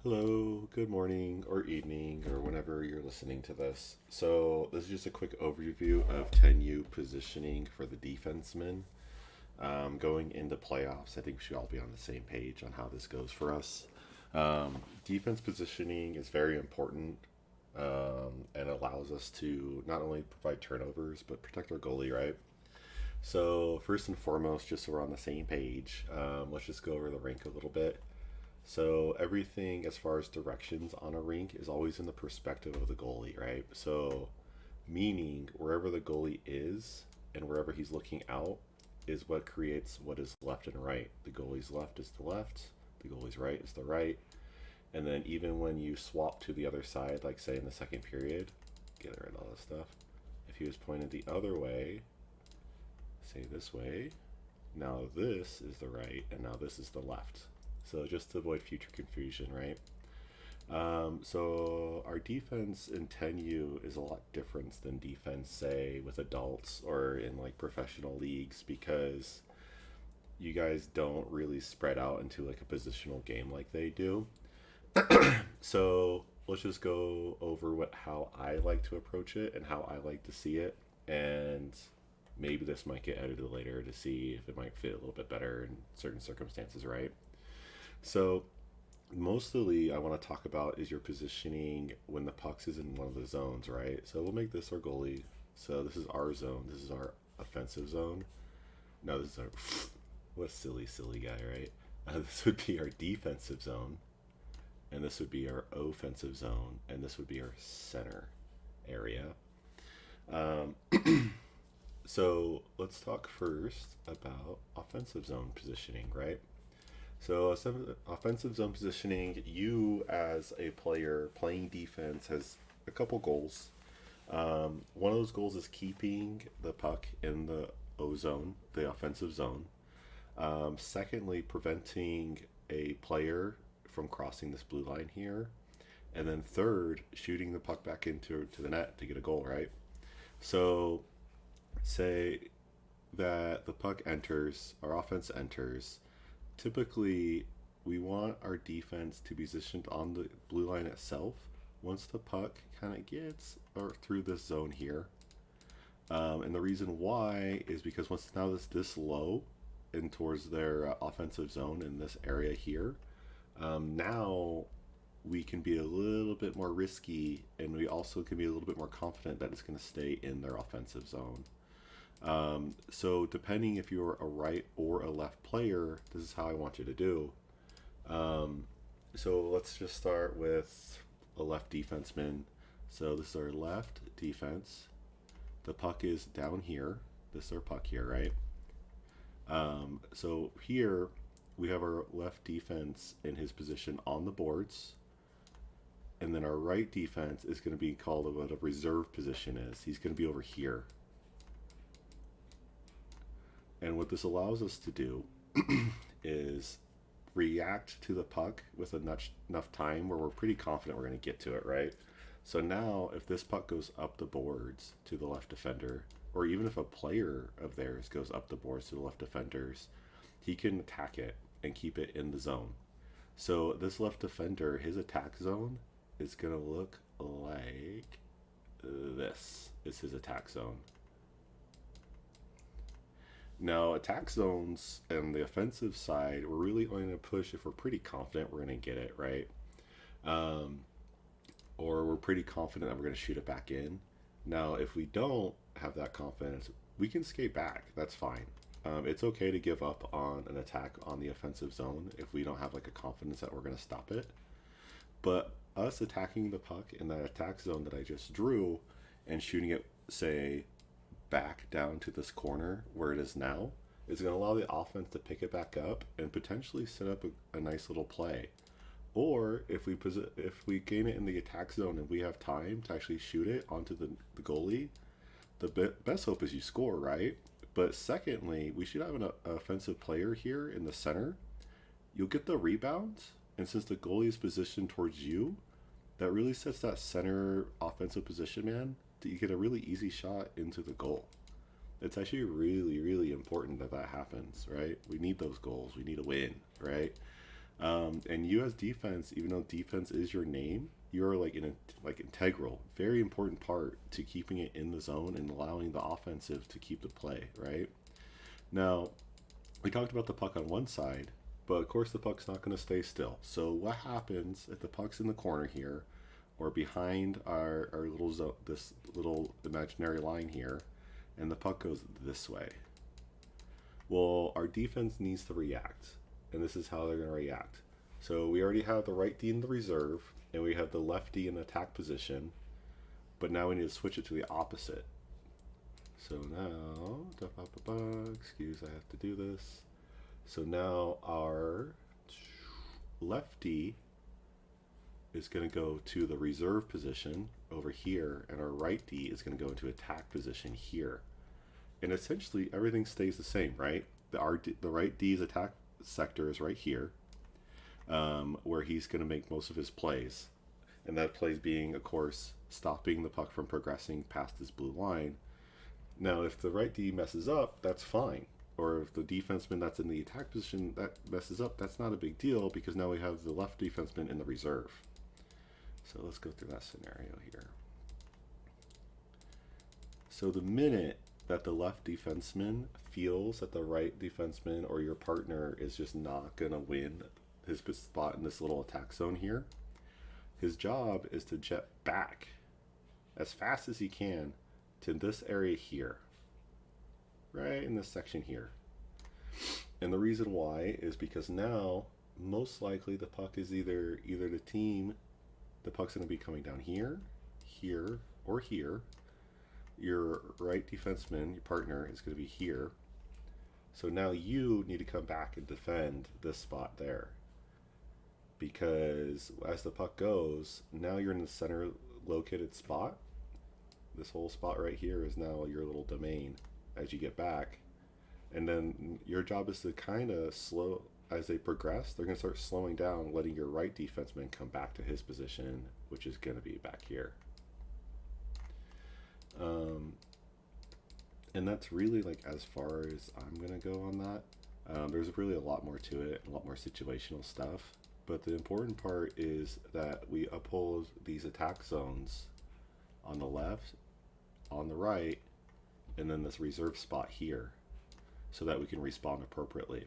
Hello, good morning or evening or whenever you're listening to this. So, this is just a quick overview of 10U positioning for the defensemen. Going into playoffs, I think we should all be on the same page on how this goes for us. Defense positioning is very important and allows us to not only provide turnovers but protect our goalie, right? So, first and foremost, just so we're on the same page, let's just go over the rink a little bit. So everything as far as directions on a rink is always in the perspective of the goalie, right? So meaning wherever the goalie is and wherever he's looking out is what creates what is left and right. The goalie's left is the left, the goalie's right is the right. And then even when you swap to the other side, like say in the second period, get rid of all this stuff. If he was pointed the other way, say this way, now this is the right and now this is the left. So just to avoid future confusion, right? So our defense in 10U is a lot different than defense, say, with adults or in like professional leagues because you guys don't really spread out into like a positional game like they do. So let's just go over what how I like to approach it and how I like to see it, and maybe this might get edited later to see if it might fit a little bit better in certain circumstances, right? So mostly I want to talk about is your positioning when the puck is in one of the zones, right? So we'll make this our goalie. So this is our zone. This is our offensive zone. No, this is our what a silly guy, right? This would be our defensive zone, and this would be our offensive zone, and this would be our center area. Um, so let's talk first about offensive zone positioning, right? So, offensive zone positioning, you as a player playing defense has a couple goals. One of those goals is keeping the puck in the O zone, the offensive zone. Secondly, preventing a player from crossing this blue line here. And then third, shooting the puck back into to the net to get a goal, right? So, say that the puck enters, our offense enters, typically we want our defense to be positioned on the blue line itself once the puck kind of gets or through this zone here. And the reason why is because once now this low and towards their offensive zone in this area here, now we can be a little bit more risky, and we also can be a little bit more confident that it's going to stay in their offensive zone. So depending if you're a right or a left player, this is how I want you to do. Um, so let's just start with a left defenseman. So this is our left defense. The puck is down here. This is our puck here, right? So here we have our left defense in his position on the boards. And then our right defense is going to be called what a reserve position is. He's going to be over here. And what this allows us to do is react to the puck with enough time where we're pretty confident we're going to get to it, right? So now, if this puck goes up the boards to the left defender, or even if a player of theirs goes up the boards to the left defenders, he can attack it and keep it in the zone. So this left defender, his attack zone is going to look like this is his attack zone. Now, attack zones and the offensive side, we're really going to push if we're pretty confident we're going to get it, right? Um, or we're pretty confident that we're going to shoot it back in. Now, if we don't have that confidence, we can skate back. That's fine. It's okay to give up on an attack on the offensive zone if we don't have like a confidence that we're going to stop it. But us attacking the puck in that attack zone that I just drew and shooting it, say, back down to this corner where it is now is going to allow the offense to pick it back up and potentially set up a nice little play. Or if we gain it in the attack zone and we have time to actually shoot it onto the goalie, the best hope is you score, right? But secondly, we should have an offensive player here in the center. You'll get the rebounds, and since the goalie is positioned towards you, that really sets that center offensive position man that you get a really easy shot into the goal. It's actually really, really important that that happens, right? We need those goals. We need a win, right? And you as defense, even though defense is your name, you're like an like integral, very important part to keeping it in the zone and allowing the offensive to keep the play, right? Now, we talked about the puck on one side, but of course the puck's not going to stay still. So what happens if the puck's in the corner here or behind our little this little imaginary line here, and the puck goes this way? Well, our defense needs to react, and this is how they're going to react. So we already have the right D in the reserve, and we have the left D in attack position, but now we need to switch it to the opposite. So now, excuse, I have to do this. So now our lefty is going to go to the reserve position over here, and our right D is going to go into attack position here. And essentially everything stays the same, right? The right D's attack sector is right here, where he's going to make most of his plays. And that plays being, of course, stopping the puck from progressing past this blue line. Now, if the right D messes up, that's fine. Or if the defenseman that's in the attack position that messes up, that's not a big deal because now we have the left defenseman in the reserve. So let's go through that scenario here. So the minute that the left defenseman feels that the right defenseman or your partner is just not going to win his spot in this little attack zone here, his job is to jet back as fast as he can to this area here, right in this section here. And the reason why is because now most likely the puck is either the puck's going to be coming down here, here, or here. Your right defenseman, your partner, is going to be here. So now you need to come back and defend this spot there, because as the puck goes, now you're in the center located spot. This whole spot right here is now your little domain as you get back. And then your job is to kind of slow, as they progress, they're going to start slowing down, letting your right defenseman come back to his position, which is going to be back here. And that's really like as far as I'm going to go on that. There's really a lot more to it, a lot more situational stuff. But the important part is that we uphold these attack zones on the left, on the right, and then this reserve spot here, so that we can respond appropriately.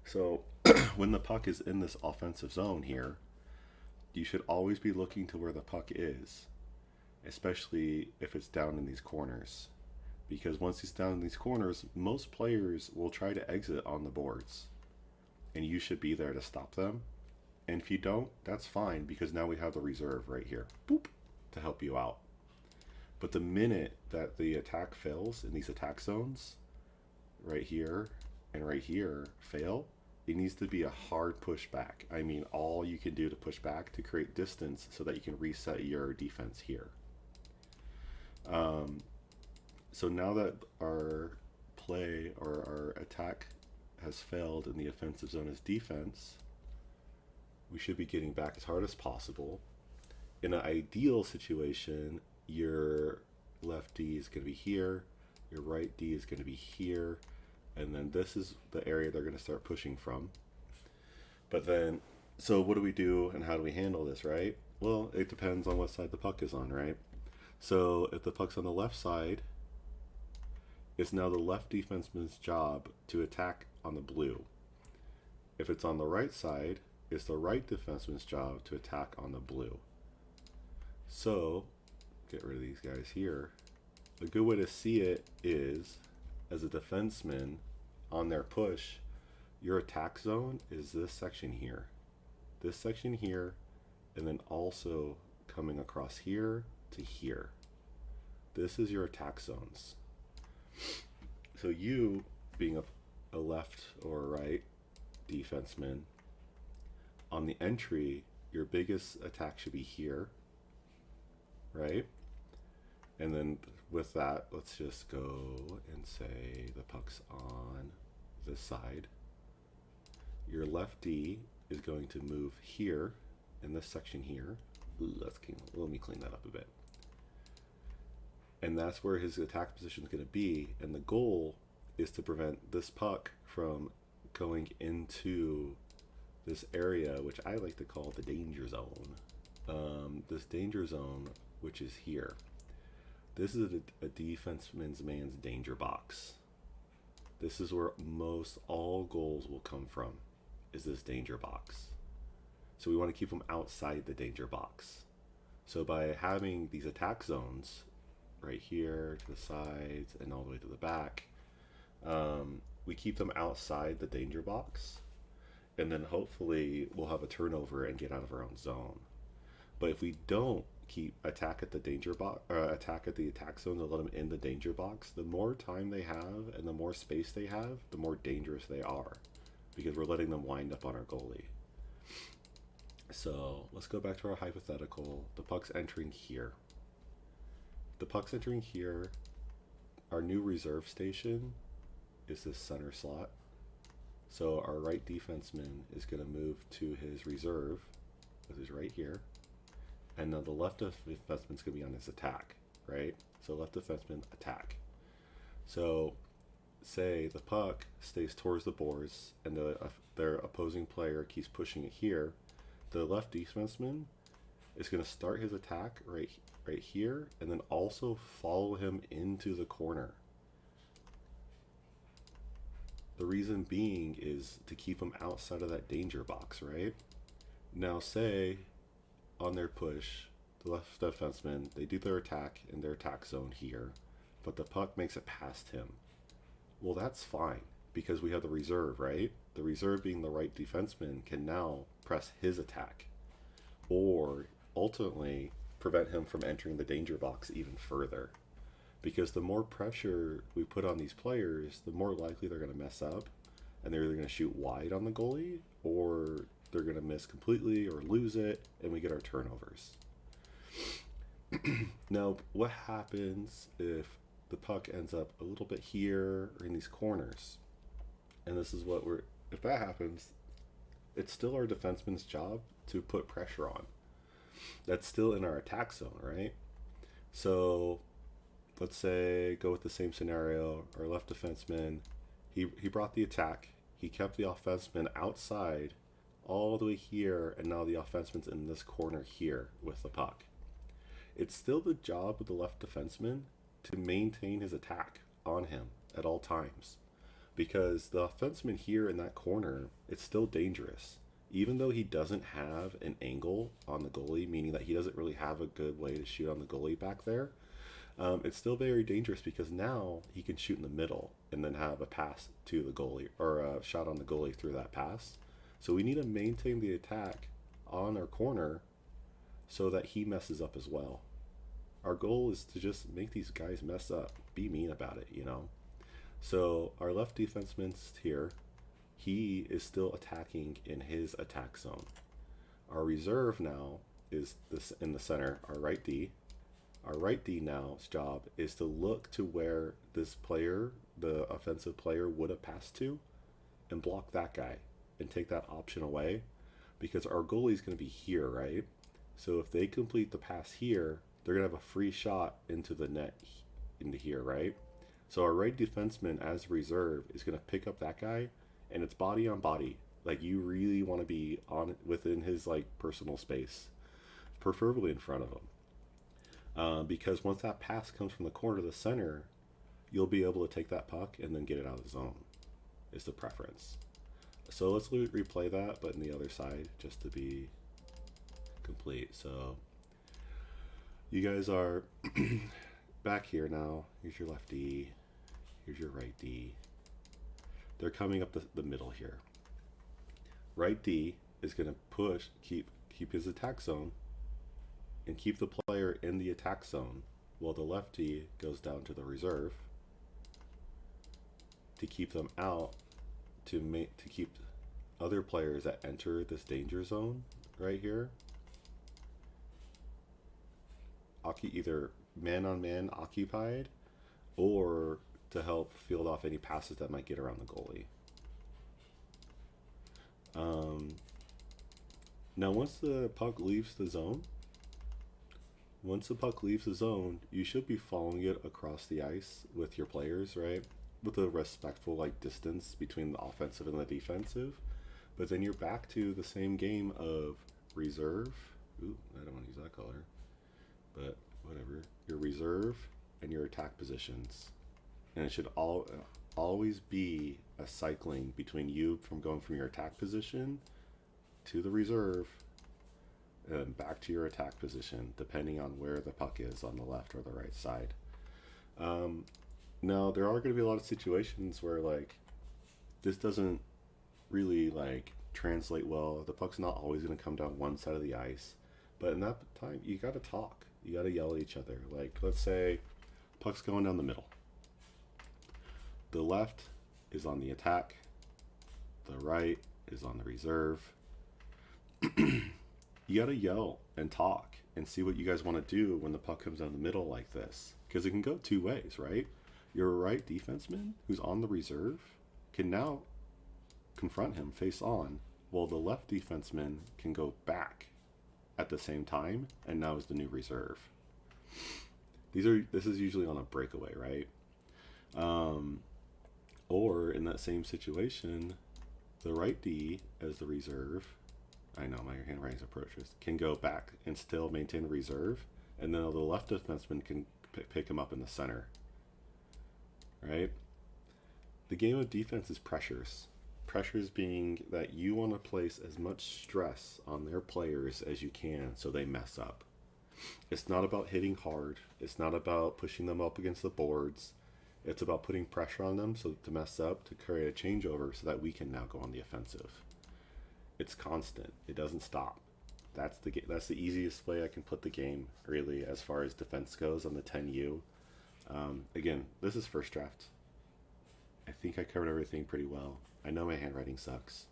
So when the puck is in this offensive zone here, you should always be looking to where the puck is, especially if it's down in these corners. Because once it's down in these corners, most players will try to exit on the boards, and you should be there to stop them. And if you don't, that's fine, because now we have the reserve right here, boop, to help you out. But the minute that the attack fails in these attack zones, right here and right here, fail, it needs to be a hard push back. I mean, all you can do to push back to create distance so that you can reset your defense here. So now that our play or our attack has failed in the offensive zone as defense, we should be getting back as hard as possible. In an ideal situation, your left D is going to be here, your right D is going to be here, and then this is the area they're going to start pushing from. But then, so what do we do and how do we handle this, right? Well, it depends on what side the puck is on, right? So if the puck's on the left side, it's now the left defenseman's job to attack on the blue. If it's on the right side, it's the right defenseman's job to attack on the blue. So, get rid of these guys here. A good way to see it is, as a defenseman, on their push, your attack zone is this section here. This section here, and then also coming across here to here. This is your attack zones. So you, being a left or a right defenseman, on the entry, your biggest attack should be here, right? And then with that, let's just go and say the puck's on this side. Your left D is going to move here in this section here. Ooh, let me clean that up a bit. And that's where his attack position is going to be. And the goal is to prevent this puck from going into this area, which I like to call the danger zone. This danger zone, which is here. This is a defenseman's man's danger box. This is where most all goals will come from, is this danger box. So we want to keep them outside the danger box. So by having these attack zones right here to the sides and all the way to the back, we keep them outside the danger box, and then hopefully we'll have a turnover and get out of our own zone. But if we don't keep attack at the danger box, attack at the attack zone, to let them in the danger box, the more time they have and the more space they have, the more dangerous they are, because we're letting them wind up on our goalie. So let's go back to our hypothetical. The puck's entering here. The puck's entering here. Our new reserve station is this center slot. So our right defenseman is going to move to his reserve, which is right here. And then the left defenseman is going to be on his attack, right? So left defenseman, attack. So say the puck stays towards the boards and their opposing player keeps pushing it here. The left defenseman is going to start his attack right here, and then also follow him into the corner. The reason being is to keep him outside of that danger box, right? Now say on their push, the left defenseman, they do their attack in their attack zone here, but the puck makes it past him. Well, that's fine, because we have the reserve, right? The reserve, being the right defenseman, can now press his attack, or ultimately prevent him from entering the danger box even further. Because the more pressure we put on these players, the more likely they're going to mess up, and they're either going to shoot wide on the goalie, or they're going to miss completely or lose it, and we get our turnovers. Now, what happens if the puck ends up a little bit here or in these corners? And this is what if that happens, it's still our defenseman's job to put pressure on. That's still in our attack zone, right? So let's say, go with the same scenario. Our left defenseman, he brought the attack. He kept the offenseman outside all the way here, and now the offenseman's in this corner here with the puck. It's still the job of the left defenseman to maintain his attack on him at all times, because the offenseman here in that corner, it's still dangerous. Even though he doesn't have an angle on the goalie, meaning that he doesn't really have a good way to shoot on the goalie back there, it's still very dangerous, because now he can shoot in the middle and then have a pass to the goalie, or a shot on the goalie through that pass. So we need to maintain the attack on our corner so that he messes up as well. Our goal is to just make these guys mess up, be mean about it, you know? So our left defenseman's here. He is still attacking in his attack zone. Our reserve now is this in the center, our right D. Our right D now's job is to look to where this player, the offensive player, would have passed to, and block that guy and take that option away, because our goalie's going to be here, right? So if they complete the pass here, they're going to have a free shot into the net into here, right? So our right defenseman as reserve is going to pick up that guy, and it's body on body. Like, you really want to be on within his like personal space, preferably in front of him, because once that pass comes from the corner to the center, you'll be able to take that puck and then get it out of the zone, is the preference. So let's replay that, but in the other side, just to be complete. So you guys are back here now. Here's your left D. Here's your right D. They're coming up the middle here. Right D is going to push, keep his attack zone, and keep the player in the attack zone, while the left D goes down to the reserve to keep them out, to keep other players that enter this danger zone right here either man-on-man occupied, or to help field off any passes that might get around the goalie. Now once the puck leaves the zone, you should be following it across the ice with your players, right? With a respectful like distance between the offensive and the defensive. But then you're back to the same game of reserve. Ooh, I don't want to use that color. But whatever. Your reserve and your attack positions. And it should always be a cycling between you from going from your attack position to the reserve and back to your attack position, depending on where the puck is on the left or the right side. Now, there are going to be a lot of situations where, like, this doesn't really, like, translate well. The puck's not always going to come down one side of the ice. But in that time, you got to talk. You got to yell at each other. Like, let's say puck's going down the middle. The left is on the attack. The right is on the reserve. You got to yell and talk and see what you guys want to do when the puck comes down the middle like this. Because it can go two ways, right? Your right defenseman, who's on the reserve, can now confront him face on, while the left defenseman can go back at the same time and now is the new reserve. This is usually on a breakaway, right? Or in that same situation, the right D as the reserve, I know my handwriting's atrocious, can go back and still maintain the reserve, and then the left defenseman can pick him up in the center, right? The game of defense is pressures. Pressures being that you want to place as much stress on their players as you can so they mess up. It's not about hitting hard. It's not about pushing them up against the boards. It's about putting pressure on them so to mess up, to create a changeover so that we can now go on the offensive. It's constant. It doesn't stop. That's the easiest way I can put the game, really, as far as defense goes on the 10U. Again, this is first draft. I think I covered everything pretty well. I know my handwriting sucks.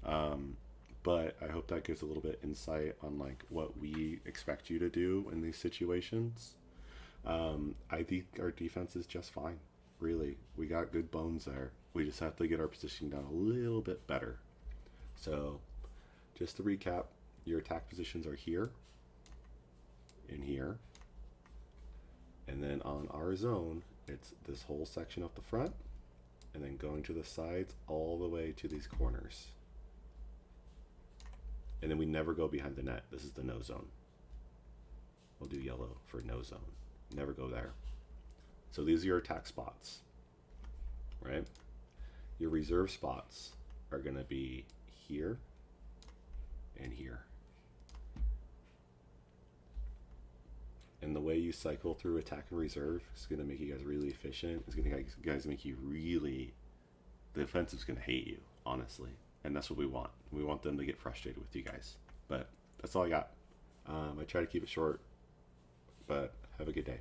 But I hope that gives a little bit insight on like what we expect you to do in these situations. I think our defense is just fine. Really, we got good bones there. We just have to get our position down a little bit better. So, just to recap, your attack positions are here, and here, and then on our zone, it's this whole section up the front, and then going to the sides all the way to these corners. And then we never go behind the net. This is the no zone. We'll do yellow for no zone. Never go there. So these are your attack spots, right? Your reserve spots are going to be here and here. And the way you cycle through attack and reserve is going to make you guys really efficient. It's going to make you really, the offensive's going to hate you, honestly. And that's what we want. We want them to get frustrated with you guys. But that's all I got. I try to keep it short, but have a good day.